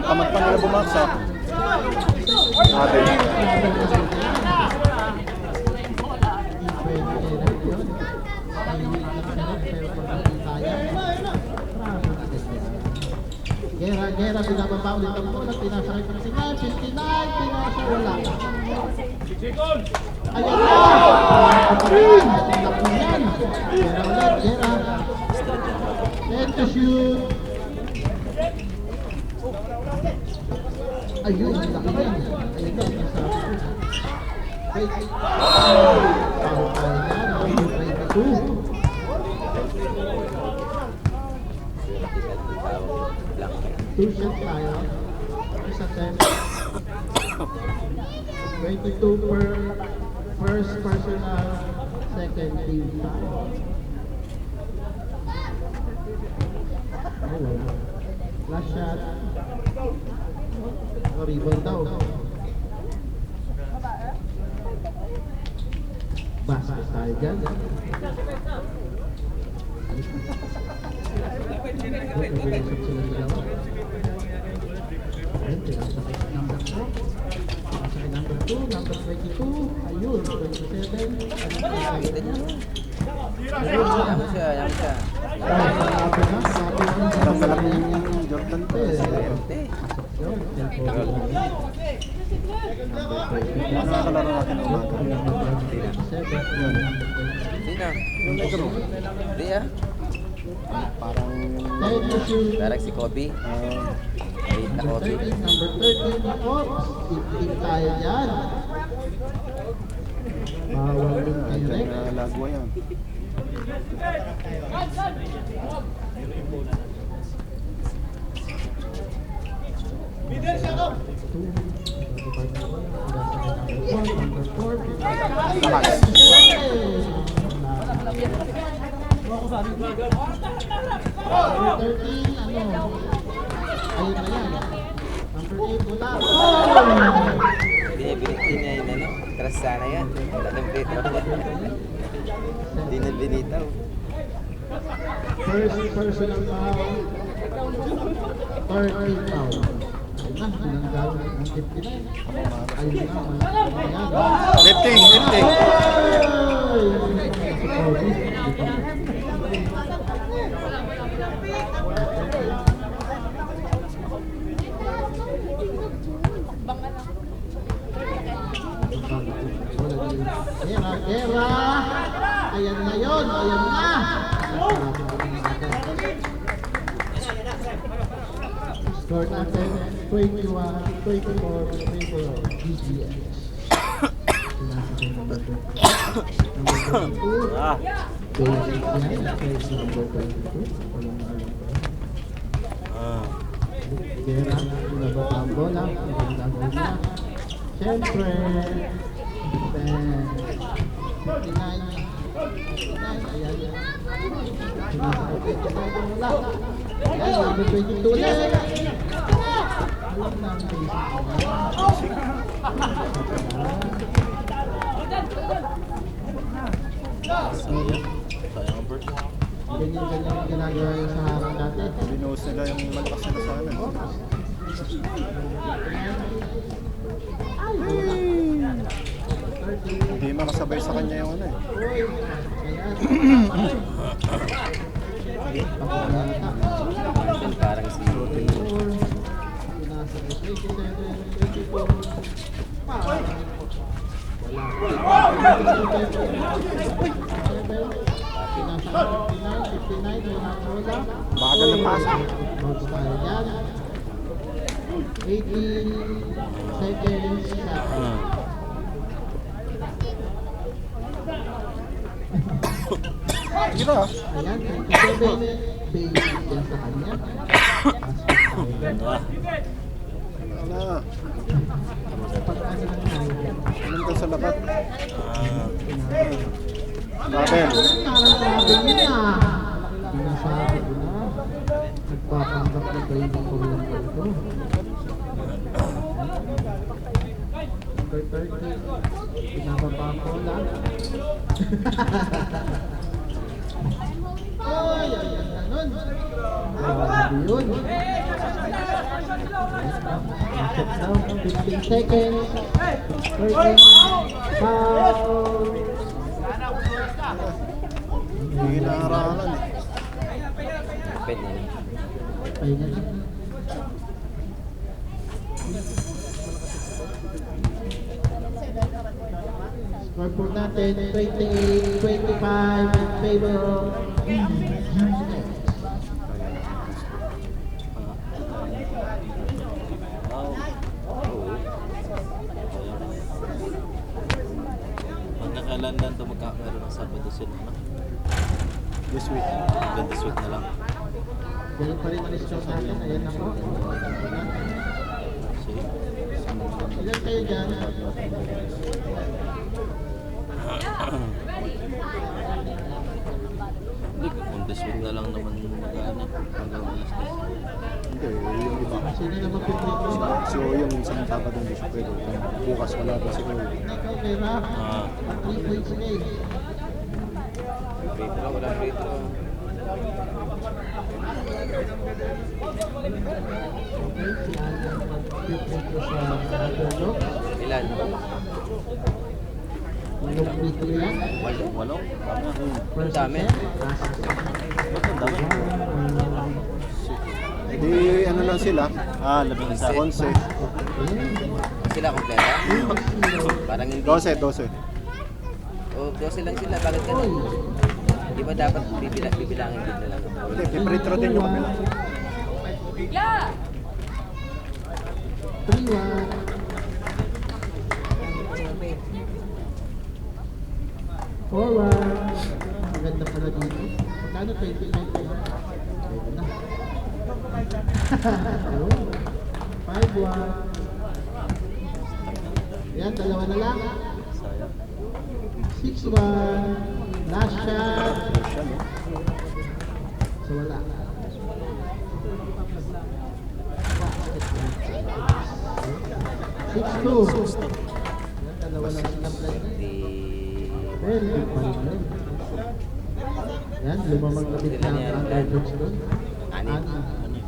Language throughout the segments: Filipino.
Tamad pa nila bumaksak. Ate. Gera, binababa ulit ang bola, pinasa kay Pangasinan, 59, pinasa, wala. Ayan na! Kapatid! Tapunan! Gera ulit, Gera. Let to shoot! Ayun, laki yan. Ayun na, nasa... Wait. Pangkay na, 22. Two shots tayo. Isa 10. 22 per first personal, second team tayo. Oh, wala. Last shot. Oh, rebound daw. Basket tayo dyan. Number 2, number 22, ayun, 27, Yang siya. Ang malaki yung Jordan to. Nakakalaro natin ng umaga. Sino? Hindi ah. Parang Parang si Kobe. Wait na Kobe. number 13, Ops, team tayo dyan. Bawal yung direct. lagwa yan. Binibili niya yun ano. Crush sana yan. Tatang dito. Hindi na binitaw. First personal foul. 30 foul. Ayun na, binanggaw ng 59. Ayun na, Lifting. Gera. Ayan na yun, ayan na. Score natin 21, 24, 24, GGS. Number 22. Basic yan, page number 22. Gera, nababa ang bola. Magandang bola. Siyempre, 59. Ayan. Ayan, number 22 ulit. Alam na ang basic. Ganyan ang ginagawa yung sa harap natin. Binuhos nila yung malakas nila sa amin. Hindi makasabay sa kanya yung ano eh. Parang si Bagal na pasa. 18 seconds. Tira. Ayan, 27. Basic yan sa kanya. Ano? Pag-ano lang tayo. Anong ka sa labat? Babel. Parang sabi niya na. Sinasabi ko na. Nagpapanggap na kayo ng kurungan ko. Number 30. Pinababa ko lang. Ay, ang ganda nun. Grabe yun. Check down, 15 seconds. 30. Foul. Hindi inaaralan eh. Pwede na. Ayun na. Scoreboard natin, 28-25 in favor of Magkakailan lang ito magkakaroon ng Sabado sila, no? This week. Hanggang this week na lang. Ganun pa rin ang listyon natin. Ayan na po. Sige. Ilan kayo dyan? Hindi, kung this week na lang naman mag-ano, hanggang alas 10. Hindi, yung iba. Sino na magpiprito? So yung isang Sabado hindi siya pwede. Bukas wala pa si Kuya. Ikaw kay Rock. Ah, 3 points na eh. Free throw, walang free throw. Okay, si Alan magpiprito sa other look. Ilan? Yung free throw yan. walo? Tama. First dami. set, last set. Ba't ang dami? Hindi, ano lang sila. 11. 11. Sila kompleto? Parang hindi. 12. O, 12 lang sila. Bakit ganun? Di ba dapat bibilangin din nila? Hindi, piprintro din yung kabila. 3-1. Forward. Maganda pala dito. Magkano 25 kayo? Pwede na. Ayun. 5-1. Yan, dalawa na lang. Sayang. 6-1. Last shot. So wala. Six two. Yan, dalawa lang silang play. Di... Very good pa rin yun. Yan, lumamang lapit na ang average doon. Anim. Ano yun?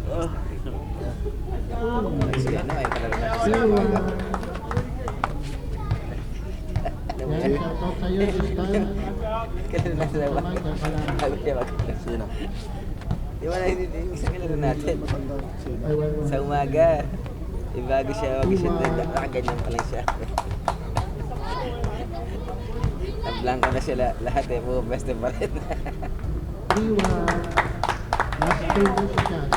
Yan, ito mo. Si ano, ay talaga na si Zero. Samaga. Alam mo Yan, yan? shout out sa'yo this time. Kailan na sila ba? Samaga pala. Sabi niya mag... Sino? Di ba na hindi isang kilala natin? Ay, 1-1. Sa umaga. Bago siya nakaganyan pa lang siya. Nablangko na sila lahat eh, puro best pa rin. 3-1. Last favorite shot.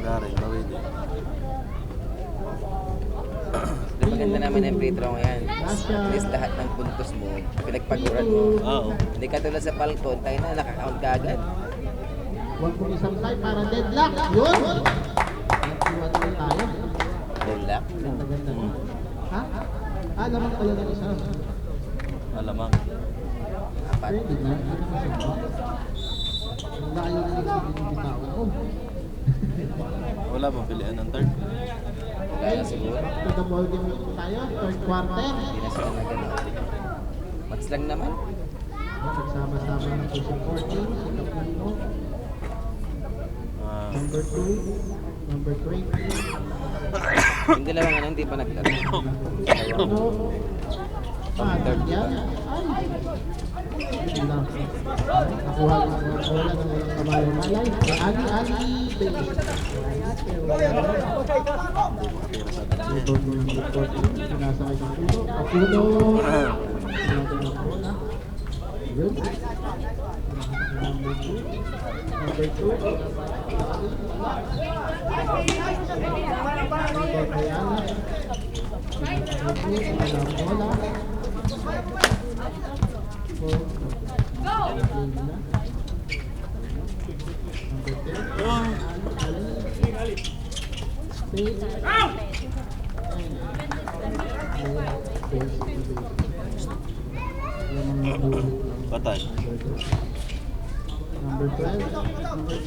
Gary, Mawili. Di maganda naman yung free throw ngayon. At least lahat ng puntos mo, pinagpaguran mo. Oo. Hindi ka tulad sa Falcon, tayo na, nakakount ka agad. Huwag mong isang side para deadlock. Yun! Nagsiwat na tayo. Deadlock. Ganda-ganda na. Ha? Ah, lamang pala ng isa. Alamang. Apat. Pwede na. Hindi naman sa box. Ang layo na yung bitaw ko. Wala bang pilihan ng third? Wala na siguro. To the ball game tayo. Third quarter. Hindi na sila nagano. Max lang naman. Nagsama-sama na po si 14. Si Capulino. Ah, Number 2. Number 20. Yung dalawang ano, hindi pa nagtaro. Ano? Ah, third yan. Ay! Hindi lang. Nakuha ko ng bola ng walang kamalay-malay. Ali, base. Rebound mo ng 14. Sinasakay ng puno. Kapuno. Sinasakay ng bola. Yun. Number 2. Number 2. Rebound kay Ali. Bola. patay. Number 12. Number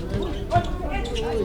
12.